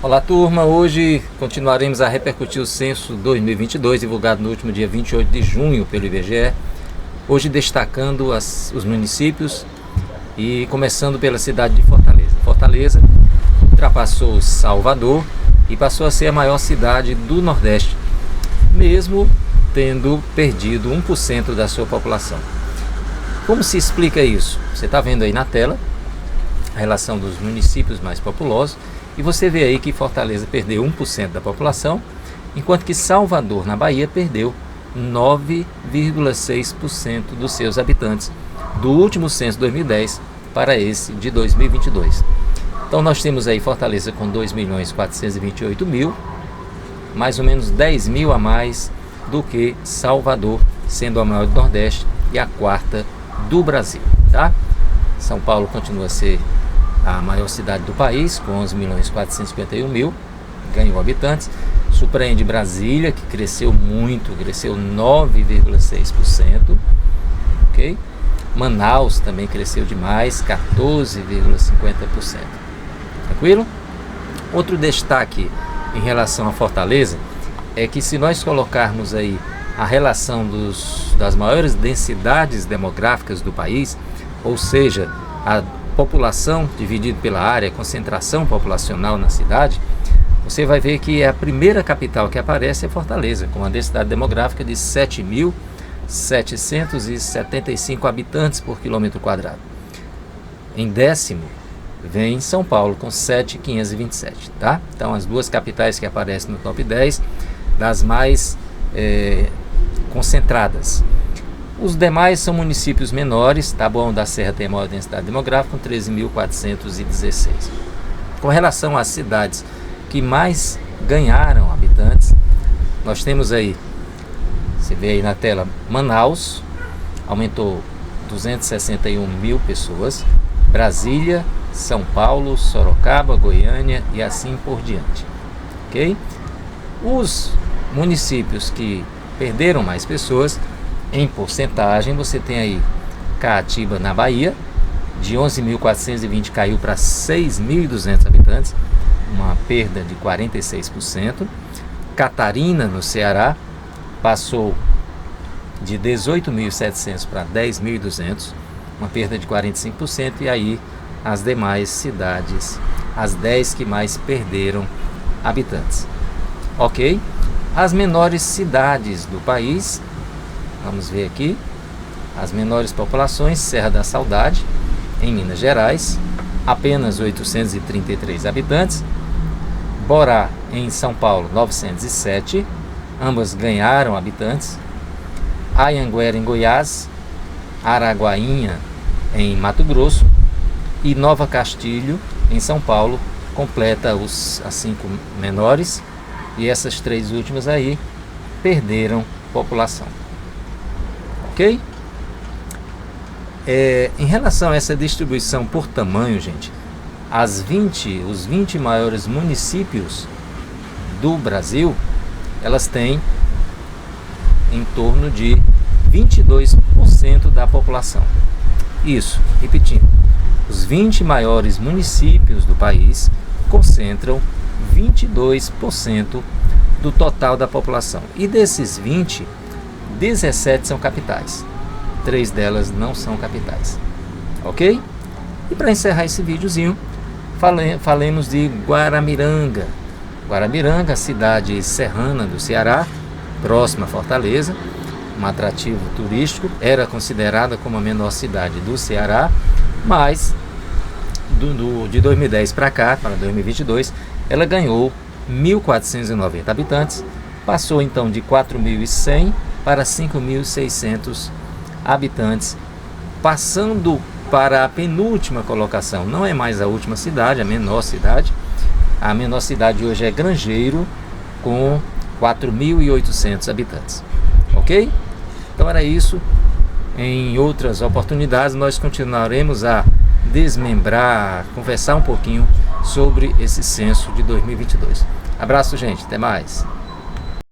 Olá turma, hoje continuaremos a repercutir o censo 2022, divulgado no último dia 28 de junho pelo IBGE, hoje destacando os municípios e começando pela cidade de Fortaleza. Fortaleza ultrapassou Salvador e passou a ser a maior cidade do Nordeste, mesmo tendo perdido 1% da sua população. Como se explica isso? Você está vendo aí na tela a relação dos municípios mais populosos, e você vê aí que Fortaleza perdeu 1% da população, enquanto que Salvador, na Bahia, perdeu 9,6% dos seus habitantes, do último censo 2010 para esse de 2022. Então nós temos aí Fortaleza com 2.428.000, mais ou menos 10 mil a mais do que Salvador, sendo a maior do Nordeste e a quarta do Brasil, tá? São Paulo continua a ser a maior cidade do país, com 11.451.000, ganhou habitantes. Surpreende Brasília, que cresceu muito, cresceu 9,6%, ok? Manaus também cresceu demais, 14,50%. Tranquilo? Outro destaque em relação a Fortaleza é que, se nós colocarmos aí a relação das maiores densidades demográficas do país, ou seja, a população dividida pela área, concentração populacional na cidade, você vai ver que a primeira capital que aparece é Fortaleza, com uma densidade demográfica de 7.775 habitantes por quilômetro quadrado. Em décimo vem São Paulo, com 7.527, tá? Então as duas capitais que aparecem no top 10 das mais concentradas. Os demais são municípios menores. Taboão da Serra tem a maior densidade demográfica, com 13.416. Com relação às cidades que mais ganharam habitantes, nós temos aí, você vê aí na tela, Manaus, aumentou 261.000 pessoas, Brasília, São Paulo, Sorocaba, Goiânia e assim por diante, ok? Os municípios que perderam mais pessoas, em porcentagem, você tem aí Caatiba, na Bahia, de 11.420 caiu para 6.200 habitantes, uma perda de 46%. Catarina, no Ceará, passou de 18.700 para 10.200, uma perda de 45%. E aí as demais cidades, as 10 que mais perderam habitantes, ok? As menores cidades do país, vamos ver aqui, as menores populações: Serra da Saudade, em Minas Gerais, apenas 833 habitantes. Borá, em São Paulo, 907, ambas ganharam habitantes. Anhanguera, em Goiás, Araguainha, em Mato Grosso, e Nova Castilho, em São Paulo, completa as 5 menores, e essas 3 últimas aí perderam população. Ok? Em relação a essa distribuição por tamanho, gente, os 20 maiores municípios do Brasil, elas têm em torno de 22% da população. Isso, repetindo, os 20 maiores municípios do país concentram 22% do total da população. E desses 20, 17 são capitais, 3 delas não são capitais, ok? E para encerrar esse videozinho, falemos de Guaramiranga. Guaramiranga, cidade serrana do Ceará, próxima a Fortaleza, um atrativo turístico, era considerada como a menor cidade do Ceará, mas de 2010 para cá, para 2022, ela ganhou 1.490 habitantes, passou então de 4.100 para 5.600 habitantes, passando para a penúltima colocação. Não é mais a última cidade, a menor cidade. A menor cidade hoje é Grangeiro, com 4.800 habitantes, ok? Então era isso. Em outras oportunidades nós continuaremos a desmembrar, conversar um pouquinho sobre esse censo de 2022. Abraço, gente, até mais.